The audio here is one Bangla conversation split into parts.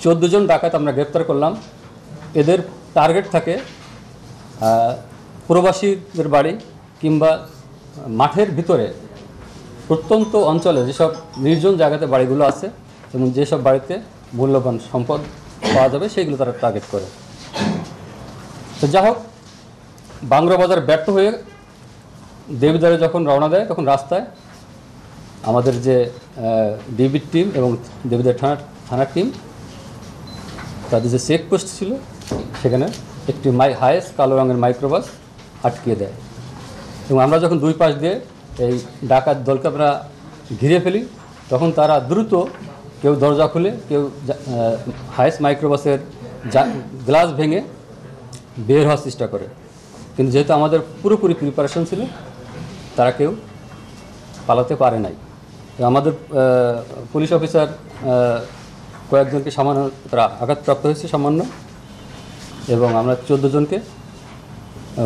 14 জন ডাকাত আমরা গ্রেপ্তার করলাম। এদের টার্গেট থাকে প্রবাসীদের বাড়ি কিংবা মাঠের ভিতরে প্রত্যন্ত অঞ্চলে যেসব নির্জন জায়গাতে বাড়িগুলো আছে এবং যেসব বাড়িতে মূল্যবান সম্পদ পাওয়া যাবে সেইগুলো তারা টার্গেট করে। তো যা হোক, বাংলা বাজার ব্যর্থ হয়ে দেবিদ্বারে যখন রওনা দেয় তখন রাস্তায় আমাদের যে ডিবির টিম এবং দেবিদ্বার থানার টিম, তাদের যে চেকপোস্ট ছিল সেখানে একটি হায়েস কালো রঙের মাইক্রোবাস আটকিয়ে দেয় এবং আমরা যখন দুই পাশ দিয়ে এই ডাকাত দলকে আমরা ঘিরে ফেলি তখন তারা দ্রুত কেউ দরজা খুলে, কেউ হায়েস মাইক্রোবাসের গ্লাস ভেঙে বের হওয়ার চেষ্টা করে। কিন্তু যেহেতু আমাদের পুরোপুরি প্রিপারেশন ছিল, তারা কেউ পালাতে পারে নাই। আমাদের পুলিশ অফিসার কয়েকজনকে সামান্য তারা আঘাতপ্রাপ্ত হয়েছে সামান্য, এবং আমরা 14 জনকে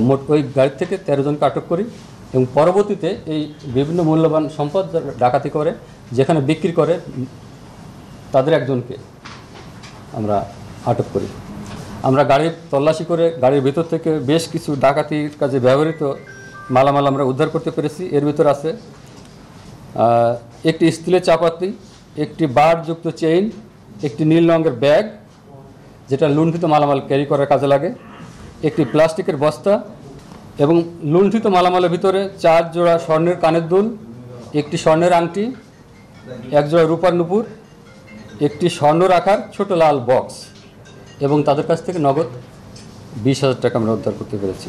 মোট ওই গাড়ি থেকে 13 জনকে আটক করি এবং পরবর্তীতে এই বিভিন্ন মূল্যবান সম্পদ ডাকাতি করে যেখানে বিক্রি করে তাদের একজনকে আমরা আটক করি। আমরা গাড়ি তল্লাশি করে গাড়ির ভিতর থেকে বেশ কিছু ডাকাতির কাজে ব্যবহৃত মালামাল আমরা উদ্ধার করতে পেরেছি। এর ভিতর আছে একটি স্টিলের চাপাতি, একটি বারযুক্ত চেইন, একটি নীল রঙের ব্যাগ যেটা লুণ্ঠিত মালামাল ক্যারি করার কাজে লাগে, একটি প্লাস্টিকের বস্তা এবং লুণ্ঠিত মালামালের ভিতরে 4 জোড়া স্বর্ণের কানের দুল, একটি স্বর্ণের আংটি, 1 জোড়া রূপার নুপুর, একটি স্বর্ণ রাখার ছোট লাল বক্স এবং তাদের কাছ থেকে নগদ 20,000 টাকা আমরা উদ্ধার করতে পেরেছি।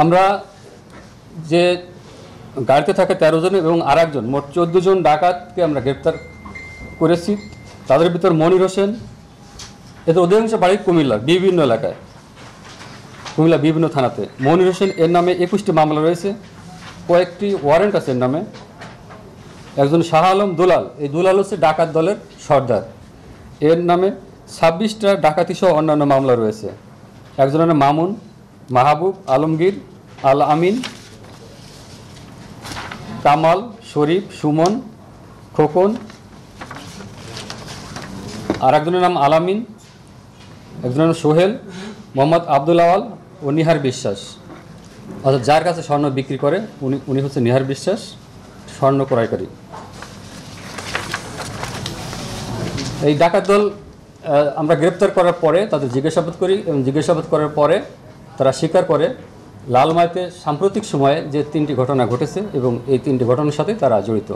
আমরা যে গাড়িতে থাকা 13 জন এবং আরেকজন মোট 14 জন ডাকাতকে আমরা গ্রেপ্তার করেছি। তাদের ভিতর মনির হোসেন, এদের অধিকাংশ বাড়ি কুমিল্লার বিভিন্ন এলাকায়, কুমিল্লা বিভিন্ন থানাতে। মনির হোসেন এর নামে 21টি মামলা রয়েছে, কয়েকটি ওয়ারেন্ট আছে এর নামে। একজন শাহ আলম দুলাল, এই দুলাল হচ্ছে ডাকাত দলের সর্দার, এর নামে 26টা ডাকাতি সহ অন্যান্য মামলা রয়েছে। একজনের নাম মামুন, মাহবুব, আলমগীর, আল আমিন, কামাল, শরীফ, সুমন, খোকন, আর একজনের নাম আলামিন, একজনের নাম সোহেল, মোহাম্মদ আব্দুল আওয়াল ও নিহার বিশ্বাস। অর্থাৎ যার কাছে স্বর্ণ বিক্রি করে উনি হচ্ছে নিহার বিশ্বাস, স্বর্ণ ক্রয়কারী। এই ডাকাত দল আমরা গ্রেপ্তার করার পরে তাদের জিজ্ঞাসাবাদ করি এবং জিজ্ঞাসাবাদ করার পরে তারা স্বীকার করে লালমাইতে সাম্প্রতিক সময়ে যে 3টি ঘটনা ঘটেছে এবং এই 3টি ঘটনার সাথে তারা জড়িত।